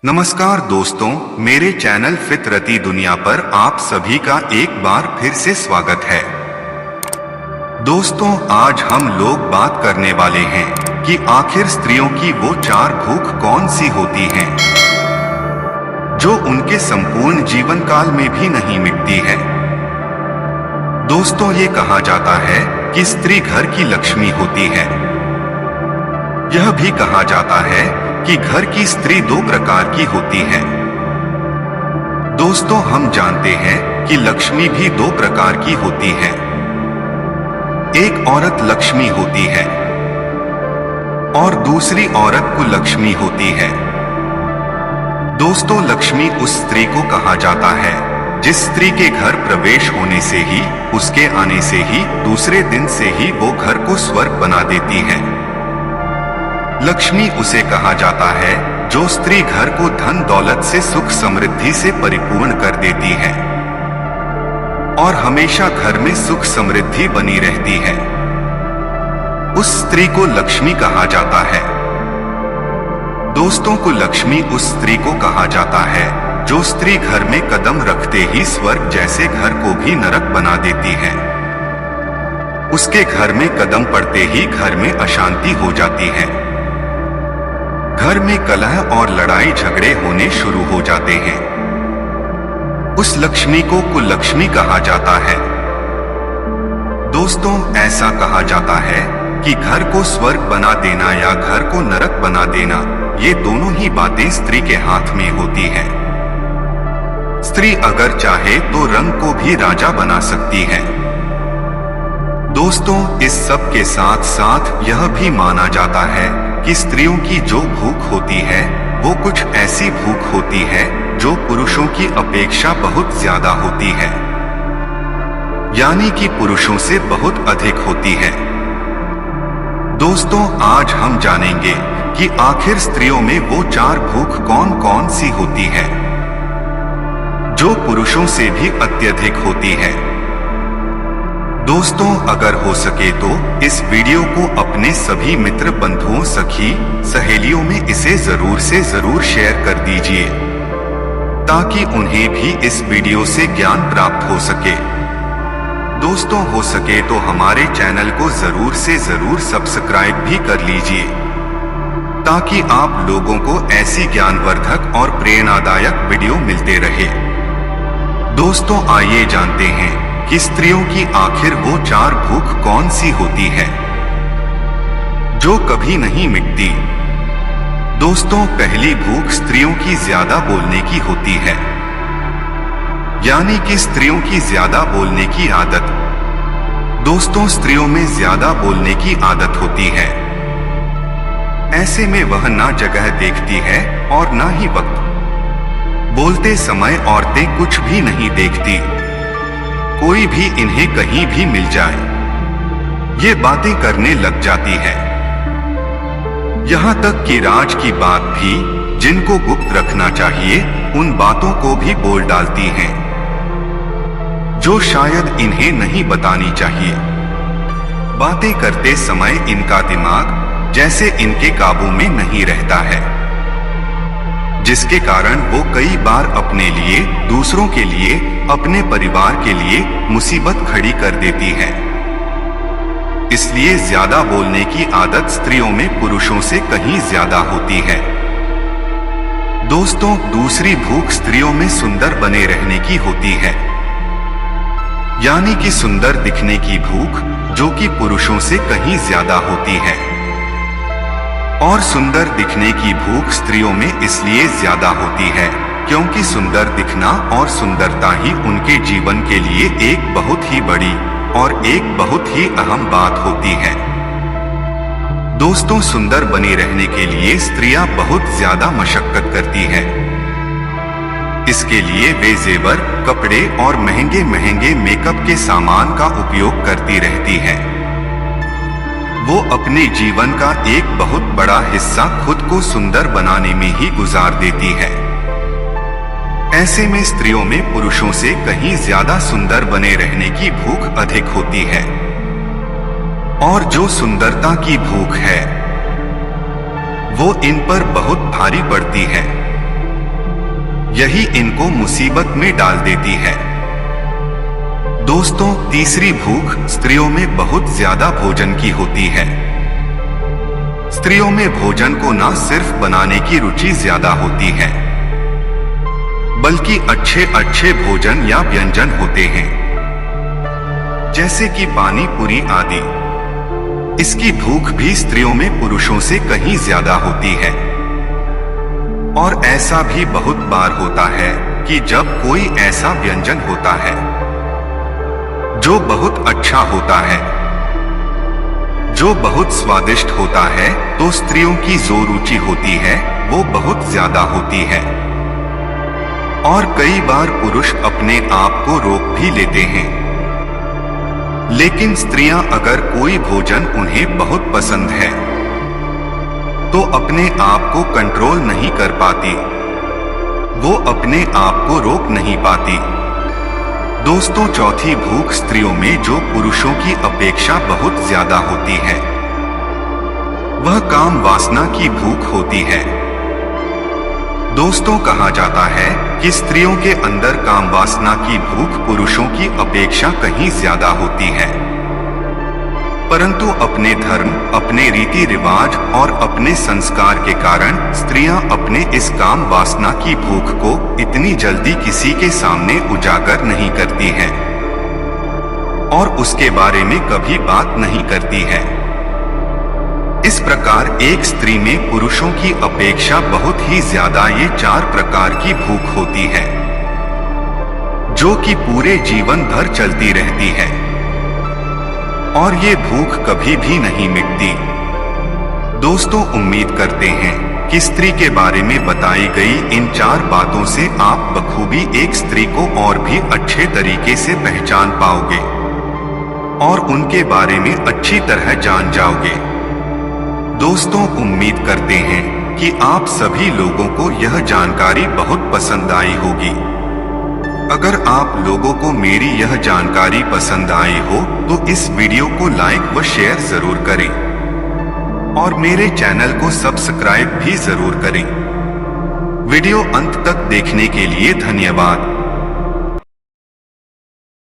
नमस्कार दोस्तों, मेरे चैनल फितरती दुनिया पर आप सभी का एक बार फिर से स्वागत है। दोस्तों, आज हम लोग बात करने वाले हैं कि आखिर स्त्रियों की वो चार भूख कौन सी होती हैं, जो उनके संपूर्ण जीवन काल में भी नहीं मिटती है। दोस्तों, ये कहा जाता है कि स्त्री घर की लक्ष्मी होती है। यह भी कहा जाता है कि घर की स्त्री दो प्रकार की होती है। दोस्तों, हम जानते हैं कि लक्ष्मी भी दो प्रकार की होती है। एक औरत लक्ष्मी होती है और दूसरी औरत कुलक्ष्मी होती है। दोस्तों, लक्ष्मी उस स्त्री को कहा जाता है जिस स्त्री के घर प्रवेश होने से ही, उसके आने से ही, दूसरे दिन से ही वो घर को स्वर्ग बना देती है। लक्ष्मी उसे कहा जाता है जो स्त्री घर को धन दौलत से, सुख समृद्धि से परिपूर्ण कर देती है और हमेशा घर में सुख समृद्धि बनी रहती है। उस स्त्री को लक्ष्मी कहा जाता है। दोस्तों, को लक्ष्मी उस स्त्री को कहा जाता है जो स्त्री घर में कदम रखते ही स्वर्ग जैसे घर को भी नरक बना देती है। उसके घर में कदम पड़ते ही घर में अशांति हो जाती है। घर में कलह और लड़ाई झगड़े होने शुरू हो जाते हैं। उस लक्ष्मी को कुलक्ष्मी कहा जाता है। दोस्तों, ऐसा कहा जाता है कि घर को स्वर्ग बना देना या घर को नरक बना देना, ये दोनों ही बातें स्त्री के हाथ में होती है। स्त्री अगर चाहे तो रंग को भी राजा बना सकती है। दोस्तों, इस सब के साथ साथ यह भी माना जाता है कि स्त्रियों की जो भूख होती है वो कुछ ऐसी भूख होती है जो पुरुषों की अपेक्षा बहुत ज्यादा होती है, यानी कि पुरुषों से बहुत अधिक होती है। दोस्तों, आज हम जानेंगे कि आखिर स्त्रियों में वो चार भूख कौन कौन सी होती है जो पुरुषों से भी अत्यधिक होती है। दोस्तों, अगर हो सके तो इस वीडियो को अपने सभी मित्र, बंधुओं, सखी, सहेलियों में इसे जरूर से जरूर शेयर कर दीजिए ताकि उन्हें भी इस वीडियो से ज्ञान प्राप्त हो सके। दोस्तों, हो सके तो हमारे चैनल को जरूर से जरूर सब्सक्राइब भी कर लीजिए ताकि आप लोगों को ऐसी ज्ञानवर्धक और प्रेरणादायक वीडियो मिलते रहे। दोस्तों, आइए जानते हैं कि स्त्रियों की आखिर वो चार भूख कौन सी होती है जो कभी नहीं मिटती। दोस्तों, पहली भूख स्त्रियों की ज्यादा बोलने की होती है, यानी कि स्त्रियों की ज्यादा बोलने की आदत। दोस्तों, स्त्रियों में ज्यादा बोलने की आदत होती है। ऐसे में वह ना जगह देखती है और ना ही वक्त। बोलते समय औरतें कुछ भी नहीं देखती, कोई भी इन्हें कहीं भी मिल जाए ये बातें करने लग जाती है। यहां तक कि राज की बात भी जिनको गुप्त रखना चाहिए उन बातों को भी बोल डालती हैं जो शायद इन्हें नहीं बतानी चाहिए। बातें करते समय इनका दिमाग जैसे इनके काबू में नहीं रहता है, जिसके कारण वो कई बार अपने लिए, दूसरों के लिए, अपने परिवार के लिए मुसीबत खड़ी कर देती है। इसलिए ज्यादा बोलने की आदत स्त्रियों में पुरुषों से कहीं ज्यादा होती है। दोस्तों, दूसरी भूख स्त्रियों में सुंदर बने रहने की होती है, यानी कि सुंदर दिखने की भूख, जो कि पुरुषों से कहीं ज्यादा होती है। और सुंदर दिखने की भूख स्त्रियों में इसलिए ज्यादा होती है क्योंकि सुंदर दिखना और सुंदरता ही उनके जीवन के लिए एक बहुत ही बड़ी और एक बहुत ही अहम बात होती है। दोस्तों, सुंदर बने रहने के लिए स्त्रियां बहुत ज्यादा मशक्कत करती हैं। इसके लिए वे जेवर, कपड़े और महंगे महंगे मेकअप के सामान का उपयोग करती रहती हैं। वो अपने जीवन का एक बहुत बड़ा हिस्सा खुद को सुंदर बनाने में ही गुजार देती है। ऐसे में स्त्रियों में पुरुषों से कहीं ज्यादा सुंदर बने रहने की भूख अधिक होती है। और जो सुंदरता की भूख है वो इन पर बहुत भारी पड़ती है। यही इनको मुसीबत में डाल देती है। दोस्तों, तीसरी भूख स्त्रियों में बहुत ज्यादा भोजन की होती है। स्त्रियों में भोजन को न सिर्फ बनाने की रुचि ज्यादा होती है, बल्कि अच्छे अच्छे भोजन या व्यंजन होते हैं, जैसे कि पानी पूरी आदि। इसकी भूख भी स्त्रियों में पुरुषों से कहीं ज्यादा होती है। और ऐसा भी बहुत बार होता है कि जब कोई ऐसा व्यंजन होता है जो बहुत अच्छा होता है, जो बहुत स्वादिष्ट होता है, तो स्त्रियों की जो रुचि होती है वो बहुत ज्यादा होती है। और कई बार पुरुष अपने आप को रोक भी लेते हैं। लेकिन स्त्रियां अगर कोई भोजन उन्हें बहुत पसंद है तो अपने आप को कंट्रोल नहीं कर पाती, वो अपने आप को रोक नहीं पाती। दोस्तों, चौथी भूख स्त्रियों में जो पुरुषों की अपेक्षा बहुत ज्यादा होती है, वह काम वासना की भूख होती है। दोस्तों, कहा जाता है कि स्त्रियों के अंदर काम वासना की भूख पुरुषों की अपेक्षा कहीं ज्यादा होती है, परंतु अपने धर्म, अपने रीति रिवाज और अपने संस्कार के कारण स्त्रियां अपने इस काम वासना की भूख को इतनी जल्दी किसी के सामने उजागर नहीं करती हैं और उसके बारे में कभी बात नहीं करती है। इस प्रकार एक स्त्री में पुरुषों की अपेक्षा बहुत ही ज्यादा ये 4 प्रकार की भूख होती है, जो कि पूरे जीवन भर चलती रहती है और ये भूख कभी भी नहीं मिटती। दोस्तों, उम्मीद करते हैं कि स्त्री के बारे में बताई गई इन 4 बातों से आप बखूबी एक स्त्री को और भी अच्छे तरीके से पहचान पाओगे और उनके बारे में अच्छी तरह जान जाओगे। दोस्तों, उम्मीद करते हैं कि आप सभी लोगों को यह जानकारी बहुत पसंद आई होगी। अगर आप लोगों को मेरी यह जानकारी पसंद आई हो तो इस वीडियो को लाइक व शेयर जरूर करें और मेरे चैनल को सब्सक्राइब भी जरूर करें। वीडियो अंत तक देखने के लिए धन्यवाद।